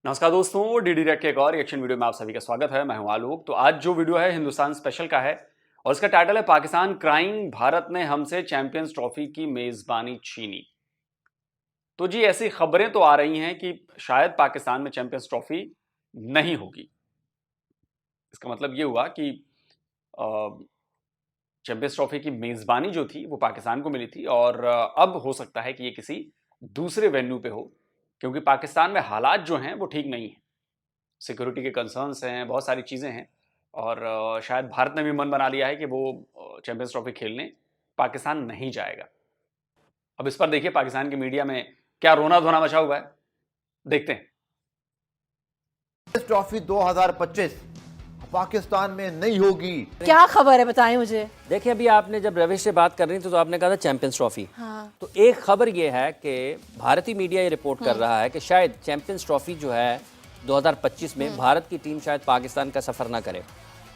नमस्कार दोस्तों, DD red के एक और रिएक्शन वीडियो में आप सभी का स्वागत है। मैं हूं आलोक। तो आज जो वीडियो है हिंदुस्तान स्पेशल का है और इसका टाइटल है पाकिस्तान क्राइंग, भारत ने हमसे चैंपियंस ट्रॉफी की मेजबानी छीनी। तो जी ऐसी खबरें तो आ रही हैं कि शायद पाकिस्तान में चैंपियंस ट्रॉफी नहीं होगी। इसका मतलब ये हुआ कि चैंपियंस ट्रॉफी की मेजबानी जो थी वो पाकिस्तान को मिली थी और अब हो सकता है कि ये किसी दूसरे वेन्यू पे हो, क्योंकि पाकिस्तान में हालात जो हैं वो ठीक नहीं है। सिक्योरिटी के कंसर्न्स हैं, बहुत सारी चीज़ें हैं और शायद भारत ने भी मन बना लिया है कि वो चैंपियंस ट्रॉफी खेलने पाकिस्तान नहीं जाएगा। अब इस पर देखिए पाकिस्तान की मीडिया में क्या रोना धोना मचा हुआ है, देखते हैं। ट्रॉफी 2025 पाकिस्तान में नहीं होगी। क्या खबर है, बताएं मुझे। देखिए, अभी आपने जब रविश से बात कर रही थी तो आपने कहा था चैंपियंस ट्रॉफी। हाँ। तो एक खबर ये है कि भारतीय मीडिया ये रिपोर्ट कर रहा है कि शायद चैंपियंस ट्रॉफी जो है 2025 में भारत की टीम शायद पाकिस्तान का सफ़र ना करे,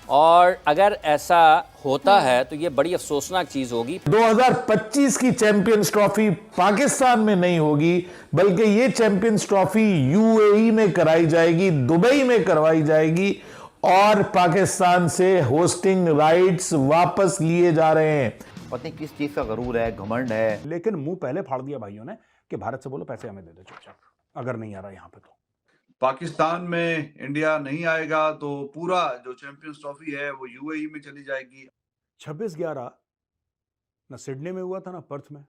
और अगर ऐसा होता है तो ये बड़ी अफसोसनाक चीज़ होगी। 2025 की चैंपियंस ट्रॉफी पाकिस्तान में नहीं होगी, बल्कि ये चैंपियंस ट्रॉफी यूएई में कराई जाएगी, दुबई में करवाई जाएगी और पाकिस्तान से होस्टिंग राइट्स वापस लिए जा रहे हैं। पता नहीं किस चीज का गरूर है, घमंड है। लेकिन मुंह पहले फाड़ दिया भाइयों ने कि भारत से बोलो पैसे हमें दे दो चुपचाप, अगर नहीं आ रहा यहाँ पे तो। पाकिस्तान में इंडिया नहीं आएगा तो पूरा जो चैंपियंस ट्रॉफी है वो यूएई में चली जाएगी। 26/11 ना सिडनी में हुआ था, ना पर्थ में,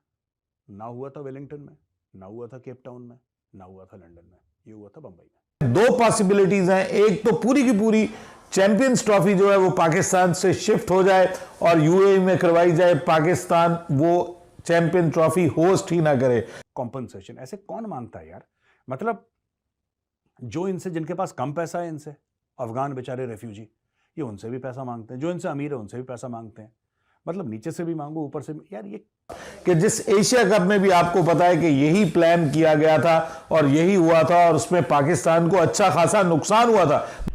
ना हुआ था वेलिंगटन में, ना हुआ था केप टाउन में, ना हुआ था लंदन में, ये हुआ था बंबई में। दो पॉसिबिलिटीज हैं, एक तो पूरी की पूरी चैंपियंस ट्रॉफी जो है वो पाकिस्तान से शिफ्ट हो जाए और यूएई में करवाई जाए, पाकिस्तान वो चैंपियन ट्रॉफी होस्ट ही ना करे। कॉम्पनसेशन ऐसे कौन मांगता है यार? मतलब जो इनसे, जिनके पास कम पैसा है, इनसे अफगान बेचारे रेफ्यूजी, ये उनसे भी पैसा मांगते हैं। जो इनसे अमीर है उनसे भी पैसा मांगते हैं। मतलब नीचे से भी मांगो, ऊपर से भी। यार ये कि जिस एशिया कप में भी आपको पता है कि यही प्लान किया गया था और यही हुआ था और उसमें पाकिस्तान को अच्छा खासा नुकसान हुआ था।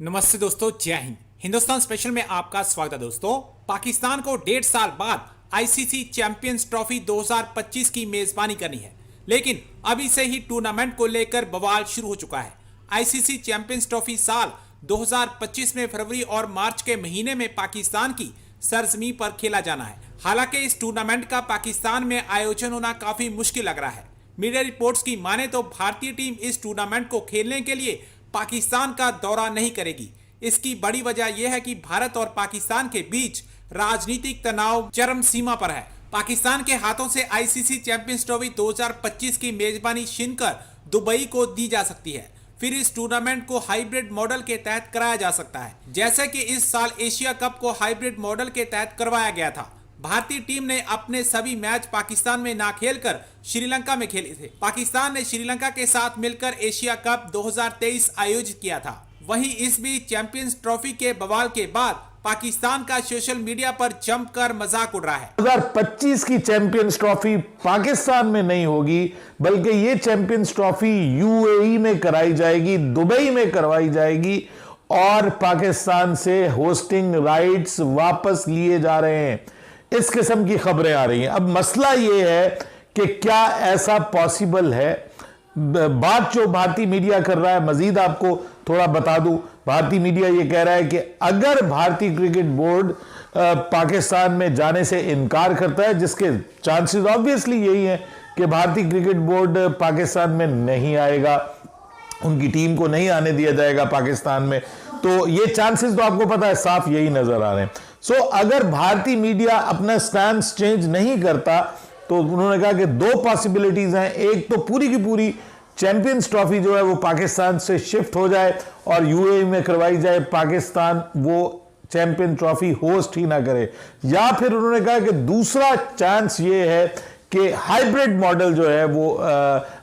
नमस्ते दोस्तों, जय हिंद। हिंदुस्तान स्पेशल में आपका स्वागत है। दोस्तों, पाकिस्तान को 1.5 साल बाद आईसीसी चैंपियंस ट्रॉफी 2025 की मेजबानी करनी है, लेकिन अभी से ही टूर्नामेंट को लेकर बवाल शुरू हो चुका है। आईसीसी चैंपियंस ट्रॉफी साल 2025 में फरवरी और मार्च के महीने में पाकिस्तान की सरजमी पर खेला जाना है। हालांकि इस टूर्नामेंट का पाकिस्तान में आयोजन होना काफी मुश्किल लग रहा है। मीडिया रिपोर्ट्स की माने तो भारतीय टीम इस टूर्नामेंट को खेलने के लिए पाकिस्तान का दौरा नहीं करेगी। इसकी बड़ी वजह यह है कि भारत और पाकिस्तान के बीच राजनीतिक तनाव चरम सीमा पर है। पाकिस्तान के हाथों से आईसीसी चैंपियंस ट्रॉफी 2025 की मेजबानी छीनकर दुबई को दी जा सकती है। फिर इस टूर्नामेंट को हाइब्रिड मॉडल के तहत कराया जा सकता है, जैसे कि इस साल एशिया कप को हाइब्रिड मॉडल के तहत करवाया गया था। भारतीय टीम ने अपने सभी मैच पाकिस्तान में ना खेलकर श्रीलंका में खेले थे। पाकिस्तान ने श्रीलंका के साथ मिलकर एशिया कप 2023 आयोजित किया था। वहीं इस बीच चैंपियंस ट्रॉफी के बवाल के बाद पाकिस्तान का सोशल मीडिया पर जमकर मजाक उड़ रहा है। 2025 की चैंपियंस ट्रॉफी पाकिस्तान में नहीं होगी, बल्कि ये चैंपियंस ट्रॉफी यूएई में कराई जाएगी, दुबई में करवाई जाएगी और पाकिस्तान से होस्टिंग राइट्स वापस लिए जा रहे हैं। इस किस्म की खबरें आ रही हैं। अब मसला यह है कि क्या ऐसा पॉसिबल है। बात जो भारतीय मीडिया कर रहा है, मजीद आपको थोड़ा बता दूं, भारतीय मीडिया यह कह रहा है कि अगर भारतीय क्रिकेट बोर्ड पाकिस्तान में जाने से इनकार करता है, जिसके चांसेस ऑब्वियसली यही हैं कि भारतीय क्रिकेट बोर्ड पाकिस्तान में नहीं आएगा, उनकी टीम को नहीं आने दिया जाएगा पाकिस्तान में, तो ये चांसेस तो आपको पता है साफ यही नजर आ रहे हैं। सो अगर भारतीय मीडिया अपना स्टैंड चेंज नहीं करता तो उन्होंने कहा कि दो पॉसिबिलिटीज हैं, एक तो पूरी की पूरी चैंपियंस ट्रॉफी जो है वो पाकिस्तान से शिफ्ट हो जाए और यूएई में करवाई जाए, पाकिस्तान वो चैंपियन ट्रॉफी होस्ट ही ना करे, या फिर उन्होंने कहा कि दूसरा चांस ये है कि हाइब्रिड मॉडल जो है वो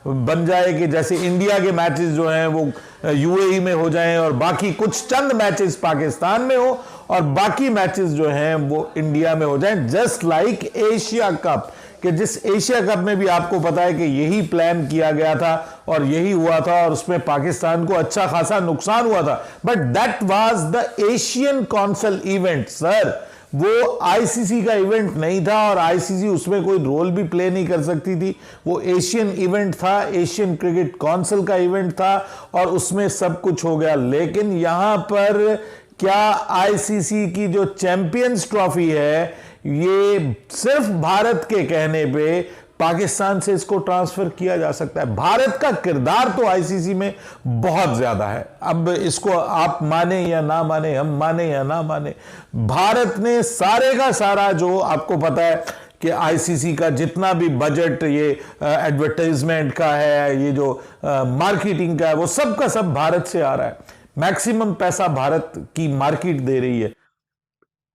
बन जाए कि जैसे इंडिया के मैचेस जो हैं वो यूएई में हो जाएं और बाकी कुछ चंद मैचेस पाकिस्तान में हो और बाकी मैचेस जो हैं वो इंडिया में हो जाएं, जस्ट लाइक एशिया कप, कि जिस एशिया कप में भी आपको पता है कि यही प्लान किया गया था और यही हुआ था और उसमें पाकिस्तान को अच्छा खासा नुकसान हुआ था। But that was the Asian council event sir. वो आईसीसी का इवेंट नहीं था और आईसीसी उसमें कोई रोल भी प्ले नहीं कर सकती थी। वो एशियन इवेंट था, एशियन क्रिकेट काउंसिल का इवेंट था और उसमें सब कुछ हो गया। लेकिन यहां पर क्या आईसीसी की जो चैंपियंस ट्रॉफी है, ये सिर्फ भारत के कहने पे पाकिस्तान से इसको ट्रांसफर किया जा सकता है? भारत का किरदार तो आईसीसी में बहुत ज्यादा है। अब इसको आप माने या ना माने, हम माने या ना माने, भारत ने सारे का सारा, जो आपको पता है कि आईसीसी का जितना भी बजट ये एडवर्टाइजमेंट का है, ये जो मार्केटिंग का है, वो सब का सब भारत से आ रहा है। मैक्सिमम पैसा भारत की मार्केट दे रही है।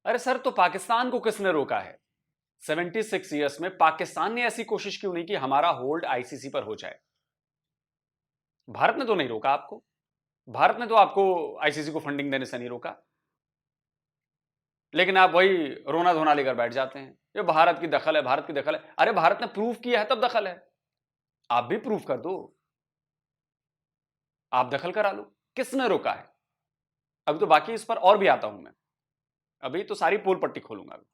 अरे सर, तो पाकिस्तान को किसने रोका है? 76 ईयर्स में पाकिस्तान ने ऐसी कोशिश क्यों नहीं कि हमारा होल्ड आईसीसी पर हो जाए? भारत ने तो नहीं रोका आपको। भारत ने तो आपको आईसीसी को फंडिंग देने से नहीं रोका। लेकिन आप वही रोना धोना लेकर बैठ जाते हैं, ये भारत की दखल है, भारत की दखल है। अरे भारत ने प्रूफ किया है तब दखल है। आप भी प्रूफ कर दो, आप दखल करा लो। किसने रोका है? अभी तो बाकी इस पर और भी आता हूं मैं। अभी तो सारी पोल पट्टी खोलूंगा अभी।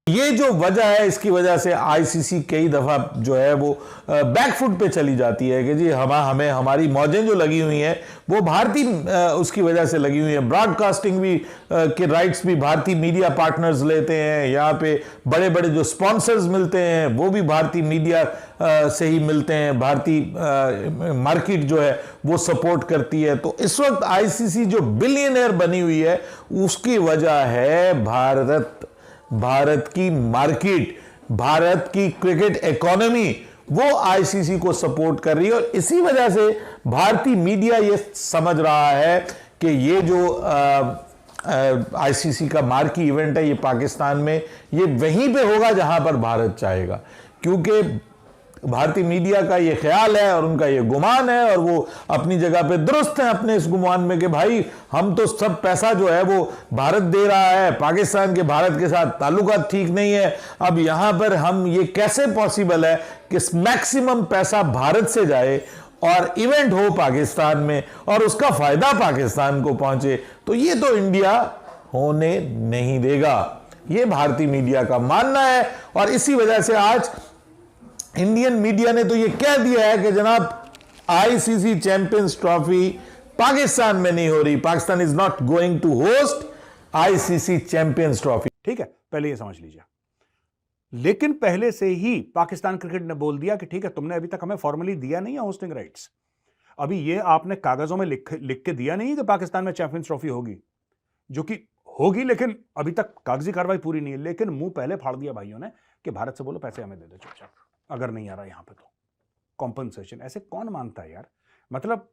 ये जो वजह है, इसकी वजह से आईसीसी कई दफा जो है वो बैकफुट पे चली जाती है कि जी हमें हमारी मौजें जो लगी हुई हैं वो भारतीय उसकी वजह से लगी हुई है। ब्रॉडकास्टिंग भी के राइट्स भी भारतीय मीडिया पार्टनर्स लेते हैं। यहाँ पे बड़े बड़े जो स्पॉन्सर्स मिलते हैं वो भी भारतीय मीडिया से ही मिलते हैं। भारतीय मार्केट जो है वो सपोर्ट करती है। तो इस वक्त आईसीसी जो बिलियनर बनी हुई है, उसकी वजह है भारत की मार्केट, भारत की क्रिकेट इकोनॉमी, वो आईसीसी को सपोर्ट कर रही है। और इसी वजह से भारतीय मीडिया ये समझ रहा है कि ये जो आईसीसी का मार्की इवेंट है, ये पाकिस्तान में, ये वहीं पे होगा जहां पर भारत चाहेगा। क्योंकि भारतीय मीडिया का ये ख्याल है और उनका ये गुमान है, और वो अपनी जगह पे दुरुस्त है अपने इस गुमान में कि भाई हम तो सब पैसा जो है वो भारत दे रहा है, पाकिस्तान के भारत के साथ ताल्लुकात ठीक नहीं है। अब यहां पर हम ये कैसे पॉसिबल है कि मैक्सिमम पैसा भारत से जाए और इवेंट हो पाकिस्तान में और उसका फायदा पाकिस्तान को पहुंचे? तो ये तो इंडिया होने नहीं देगा, ये भारतीय मीडिया का मानना है। और इसी वजह से आज इंडियन मीडिया ने तो ये कह दिया है कि जनाब आईसीसी चैंपियंस ट्रॉफी पाकिस्तान में नहीं हो रही, Pakistan is not going to host ICC champions trophy. ठीक है, पहले ये समझ लीजिए। लेकिन पहले से ही पाकिस्तान क्रिकेट ने बोल दिया कि ठीक है, तुमने अभी तक हमें फॉर्मली दिया नहीं है होस्टिंग राइट्स, अभी ये आपने कागजों में लिख के दिया नहीं कि पाकिस्तान में चैंपियंस ट्रॉफी होगी, जो कि होगी, लेकिन अभी तक कागजी कार्रवाई पूरी नहीं है। लेकिन मुंह पहले फाड़ दिया भाइयों ने कि भारत से बोलो पैसे हमें दे दो चुपचाप, अगर नहीं आ रहा यहां पे तो कॉम्पनसेशन। ऐसे कौन मानता है यार? मतलब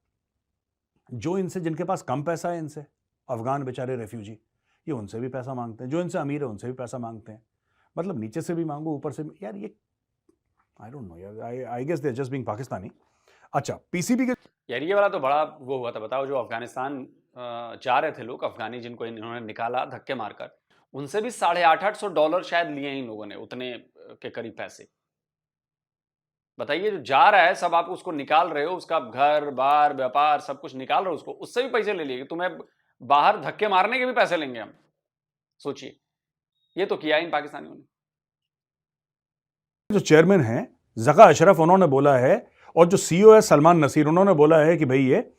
जो इनसे, जिनके पास कम पैसा है, इनसे अफगान बेचारे रेफ्यूजी, ये उनसे भी पैसा मांगते हैं। जो इनसे अमीर है उनसे भी पैसा मांगते हैं। मतलब नीचे से भी मांगो, ऊपर से भी। यार ये आई डोंट नो यार, I guess they are just being Pakistani. अच्छा, पीसीबी के यार ये वाला तो बड़ा वो हुआ था। बताओ, जो अफगानिस्तान जा रहे थे लोग, अफगानी जिनको इन्होंने निकाला धक्के मारकर, उनसे भी $850 शायद लिए इन लोगों ने, उतने के करीब पैसे। बताइए, जो जा रहा है सब आप उसको निकाल रहे हो, उसका घर बार व्यापार सब कुछ निकाल रहे हो उसको, उससे भी पैसे ले लिए। तुम्हें बाहर धक्के मारने के भी पैसे लेंगे हम। सोचिए, ये तो किया इन पाकिस्तानियों ने। जो चेयरमैन हैं जका अशरफ, उन्होंने बोला है, और जो सीईओ है सलमान नसीर, उन्होंने बोला है कि भाई ये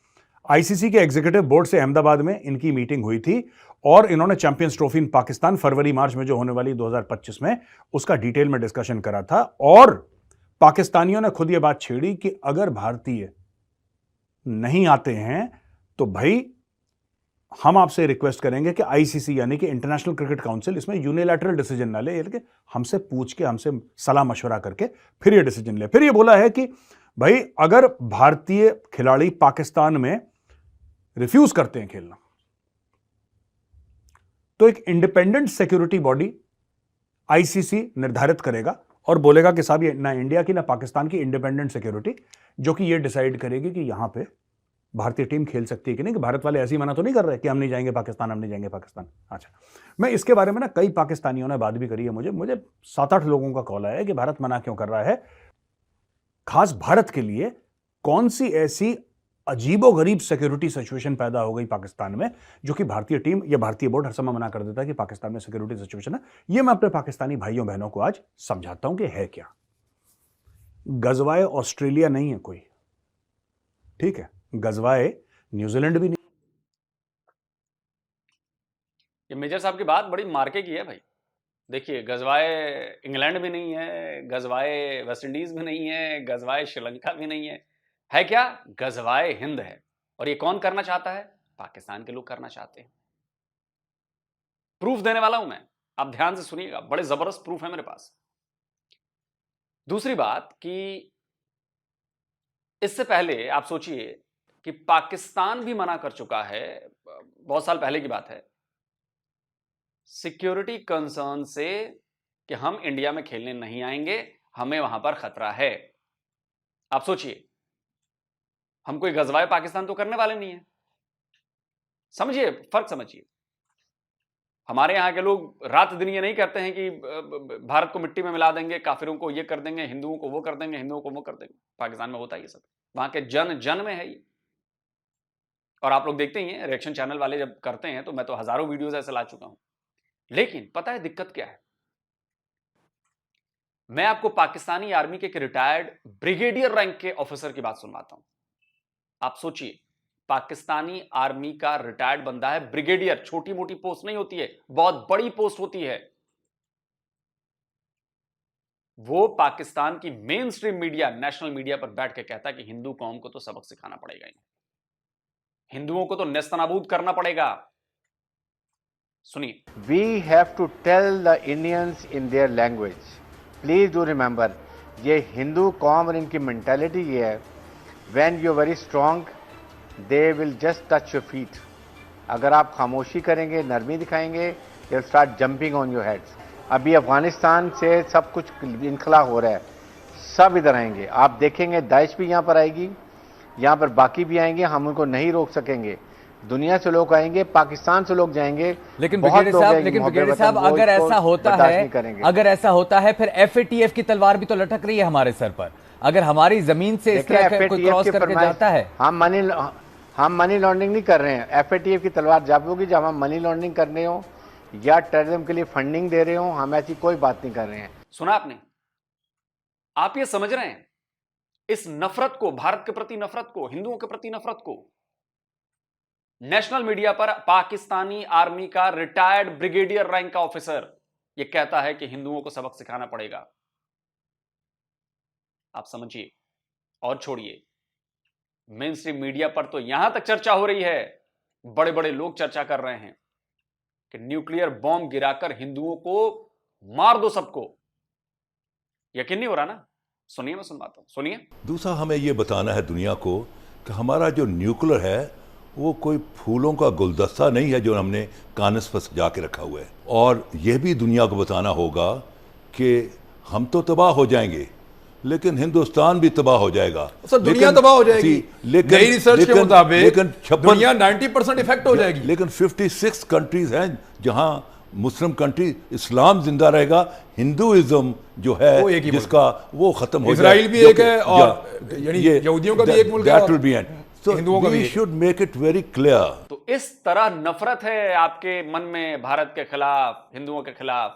आईसीसी के एग्जीक्यूटिव बोर्ड से अहमदाबाद में इनकी मीटिंग हुई थी और इन्होंने चैंपियंस ट्रॉफी इन पाकिस्तान फरवरी मार्च में जो होने वाली 2025 में, उसका डिटेल में डिस्कशन करा था। और पाकिस्तानियों ने खुद ये बात छेड़ी कि अगर भारतीय नहीं आते हैं तो भाई हम आपसे रिक्वेस्ट करेंगे कि आईसीसी यानी कि इंटरनेशनल क्रिकेट काउंसिल इसमें यूनिलैटरल डिसीजन ना ले, लेकिन हमसे पूछ के, हमसे सलाह मशवरा करके फिर ये डिसीजन ले। फिर ये बोला है कि भाई अगर भारतीय खिलाड़ी पाकिस्तान में रिफ्यूज करते हैं खेलना, तो एक इंडिपेंडेंट सिक्योरिटी बॉडी आईसीसी निर्धारित करेगा और बोलेगा कि साहब ये ना इंडिया की ना पाकिस्तान की इंडिपेंडेंट सिक्योरिटी, जो कि ये डिसाइड करेगी कि यहां पे भारतीय टीम खेल सकती है कि नहीं। कि भारत वाले ऐसे ही मना तो नहीं कर रहे कि हम नहीं जाएंगे पाकिस्तान, हम नहीं जाएंगे पाकिस्तान। अच्छा, मैं इसके बारे में ना कई पाकिस्तानियों ने बात भी करी है। मुझे 7-8 लोगों का कॉल आया है कि भारत मना क्यों कर रहा है। खास भारत के लिए कौन सी ऐसी अजीबोगरीब सिक्योरिटी सिचुएशन पैदा हो गई पाकिस्तान में, जो कि भारतीय टीम या भारतीय बोर्ड हर समय मना कर देता है कि पाकिस्तान में सिक्योरिटी सिचुएशन है। ये मैं अपने पाकिस्तानी भाइयों बहनों को आज समझाता हूं कि है क्या। गजवाए ऑस्ट्रेलिया नहीं है कोई, ठीक है, गजवाए न्यूजीलैंड भी नहीं। ये मेजर साहब की बात बड़ी मार्के की है भाई। देखिए, गजवाए इंग्लैंड भी नहीं है, गजवाए वेस्ट इंडीज भी नहीं है, गजवाए श्रीलंका भी नहीं है क्या? गजवाए हिंद है। और ये कौन करना चाहता है? पाकिस्तान के लोग करना चाहते हैं। प्रूफ देने वाला हूं मैं, आप ध्यान से सुनिएगा, बड़े जबरदस्त प्रूफ है मेरे पास। दूसरी बात कि इससे पहले आप सोचिए कि पाकिस्तान भी मना कर चुका है, बहुत साल पहले की बात है, सिक्योरिटी कंसर्न से कि हम इंडिया में खेलने नहीं आएंगे, हमें वहां पर खतरा है। आप सोचिए, हम कोई गजवाए पाकिस्तान तो करने वाले नहीं है। समझिए, फर्क समझिए। हमारे यहां के लोग रात दिन ये नहीं कहते हैं कि भारत को मिट्टी में मिला देंगे, काफिरों को ये कर देंगे, हिंदुओं को वो कर देंगे, हिंदुओं को वो कर देंगे। पाकिस्तान में होता है ये सब, वहां के जन जन में है ये। और आप लोग देखते ही हैं, रिएक्शन चैनल वाले जब करते हैं तो मैं तो हजारों वीडियोस ऐसे ला चुका हूं। लेकिन पता है दिक्कत क्या है? मैं आपको पाकिस्तानी आर्मी के एक रिटायर्ड ब्रिगेडियर रैंक के ऑफिसर की बात सुनवाता हूं। आप सोचिए, पाकिस्तानी आर्मी का रिटायर्ड बंदा है, ब्रिगेडियर। छोटी मोटी पोस्ट नहीं होती है, बहुत बड़ी पोस्ट होती है। वो पाकिस्तान की main stream media, national media पर बैठ के कहता है कि हिंदू कौम को तो सबक सिखाना पड़ेगा ही, हिंदुओं को तो नेस्तनाबूद करना पड़ेगा। सुनिए। We have to tell the Indians in their language. Please do remember, ये हिंदू कौम और इनकी मेंटालिटी ये है, when you are very strong, they will just touch your feet. अगर आप खामोशी करेंगे, नरमी दिखाएंगे, they will start jumping on your heads. अभी अफगानिस्तान से सब कुछ इनखला हो रहा है, सब इधर आएंगे। आप देखेंगे दाइश भी यहाँ पर आएगी, यहाँ पर बाकी भी आएंगे, हम उनको नहीं रोक सकेंगे। दुनिया से लोग आएंगे, पाकिस्तान से लोग जाएंगे। लेकिन ब्रिगेडियर साहब अगर ऐसा होता है फिर एफएटीएफ की तलवार भी तो लटक रही है हमारे सर पर। अगर हमारी जमीन से इस तरह कोई क्रॉस करके जाता है, हम मनी लॉन्ड्रिंग नहीं कर रहे हैं। एफएटीएफ की तलवार जब होगी जब हम मनी लॉन्ड्रिंग कर रहे हो या टेररिज्म के लिए फंडिंग दे रहे हो, हम ऐसी कोई बात नहीं कर रहे हैं। सुना आपने? आप ये समझ रहे हैं इस नफरत को, भारत के प्रति नफरत को, हिंदुओं के प्रति नफरत को? नेशनल मीडिया पर पाकिस्तानी आर्मी का रिटायर्ड ब्रिगेडियर रैंक का ऑफिसर यह कहता है कि हिंदुओं को सबक सिखाना पड़ेगा। आप समझिए। और छोड़िए, मेन स्ट्रीम मीडिया पर तो यहां तक चर्चा हो रही है, बड़े बड़े लोग चर्चा कर रहे हैं कि न्यूक्लियर बॉम्ब गिराकर हिंदुओं को मार दो सबको। यकीन नहीं हो रहा ना? सुनिए, मैं सुनवाता हूं, सुनिए। दूसरा, हमें यह बताना है दुनिया को कि हमारा जो न्यूक्लियर है वो कोई फूलों का गुलदस्ता नहीं है जो हमने कानस पर सजा के रखा हुआ है। और यह भी दुनिया को बताना होगा कि हम तो तबाह हो जाएंगे, लेकिन हिंदुस्तान भी तबाह हो जाएगा। सर, दुनिया तबाह हो जाएगी, लेकिन नई रिसर्च के मुताबिक दुनिया 90% इफेक्ट हो जाएगी। लेकिन 56 कंट्रीज हैं जहां मुस्लिम कंट्री, इस्लाम जिंदा रहेगा, हिंदुइज्म जो है जिसका वो खत्म हो जाएगा। इजराइल भी एक है और यहूदियों का भी एक मुल्क है। So we should make it very clear. तो इस तरह नफरत है आपके मन में भारत के खिलाफ, हिंदुओं के खिलाफ।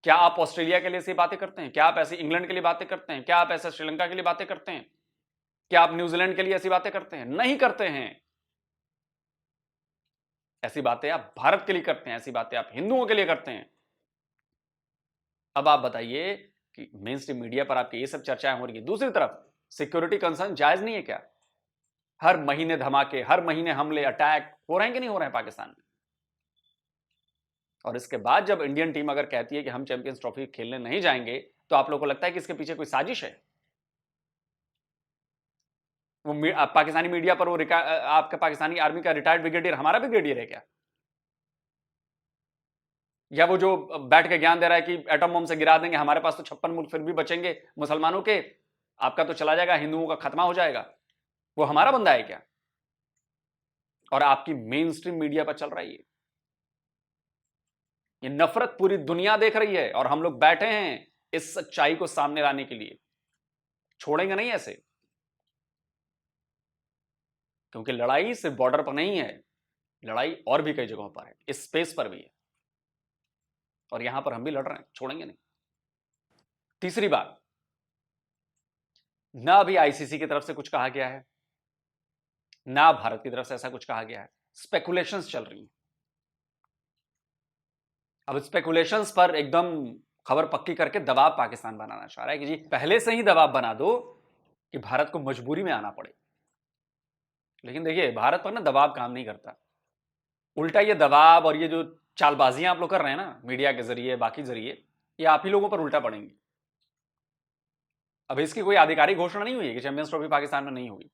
क्या आप ऑस्ट्रेलिया के लिए ऐसी बातें करते हैं? क्या आप ऐसे इंग्लैंड के लिए बातें करते हैं? क्या आप ऐसे श्रीलंका के लिए बातें करते हैं? क्या आप न्यूजीलैंड के लिए ऐसी बातें करते हैं? नहीं करते हैं। ऐसी बातें आप भारत के लिए करते हैं, ऐसी बातें आप हिंदुओं के लिए करते हैं। अब आप बताइए कि मेन स्ट्रीम मीडिया पर आपकी ये सब चर्चाएं हो रही है, दूसरी तरफ सिक्योरिटी कंसर्न जायज नहीं है क्या? हर महीने धमाके, हर महीने हमले, अटैक हो रहे हैं कि नहीं हो रहे हैं पाकिस्तान में? और इसके बाद जब इंडियन टीम अगर कहती है कि हम चैंपियंस ट्रॉफी खेलने नहीं जाएंगे, तो आप लोगों को लगता है कि इसके पीछे कोई साजिश है? वो पाकिस्तानी मीडिया पर वो आपका पाकिस्तानी आर्मी का रिटायर्ड ब्रिगेडियर हमारा ब्रिगेडियर है क्या? या वो जो बैठ के ज्ञान दे रहा है कि एटम बम से गिरा देंगे, हमारे पास तो 56 मुल्क फिर भी बचेंगे मुसलमानों के, आपका तो चला जाएगा, हिंदुओं का खत्मा हो जाएगा, वो हमारा बंदा है क्या? और आपकी मेन स्ट्रीम मीडिया पर चल रही है ये नफरत, पूरी दुनिया देख रही है, और हम लोग बैठे हैं इस सच्चाई को सामने लाने के लिए। छोड़ेंगे नहीं ऐसे। क्योंकि लड़ाई सिर्फ बॉर्डर पर नहीं है, लड़ाई और भी कई जगहों पर है, इस स्पेस पर भी है, और यहां पर हम भी लड़ रहे हैं, छोड़ेंगे नहीं। तीसरी बात, ना अभी आईसीसी की तरफ से कुछ कहा गया है, ना भारत की तरफ से ऐसा कुछ कहा गया है, स्पेकुलेशंस चल रही हैं। अब स्पेकुलेशंस पर एकदम खबर पक्की करके दबाव पाकिस्तान बनाना चाह रहा है कि जी पहले से ही दबाव बना दो कि भारत को मजबूरी में आना पड़े। लेकिन देखिए, भारत पर ना दबाव काम नहीं करता, उल्टा ये दबाव और ये जो चालबाजियां आप लोग कर रहे हैं ना मीडिया के जरिए, बाकी जरिए, ये आप ही लोगों पर उल्टा पड़ेंगी। अब इसकी कोई आधिकारिक घोषणा नहीं हुई है कि चैंपियंस ट्रॉफी पाकिस्तान में नहीं होगी,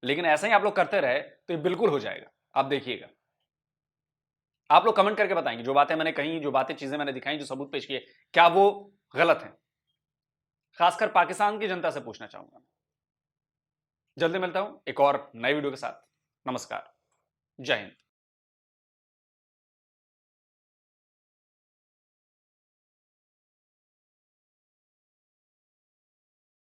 लेकिन ऐसा ही आप लोग करते रहे तो ये बिल्कुल हो जाएगा, आप देखिएगा। आप लोग कमेंट करके बताएंगे जो बातें मैंने कही, जो बातें चीजें मैंने दिखाई, जो सबूत पेश किए, क्या वो गलत है। खासकर पाकिस्तान की जनता से पूछना चाहूंगा। जल्दी मिलता हूं एक और नए वीडियो के साथ। नमस्कार, जय हिंद।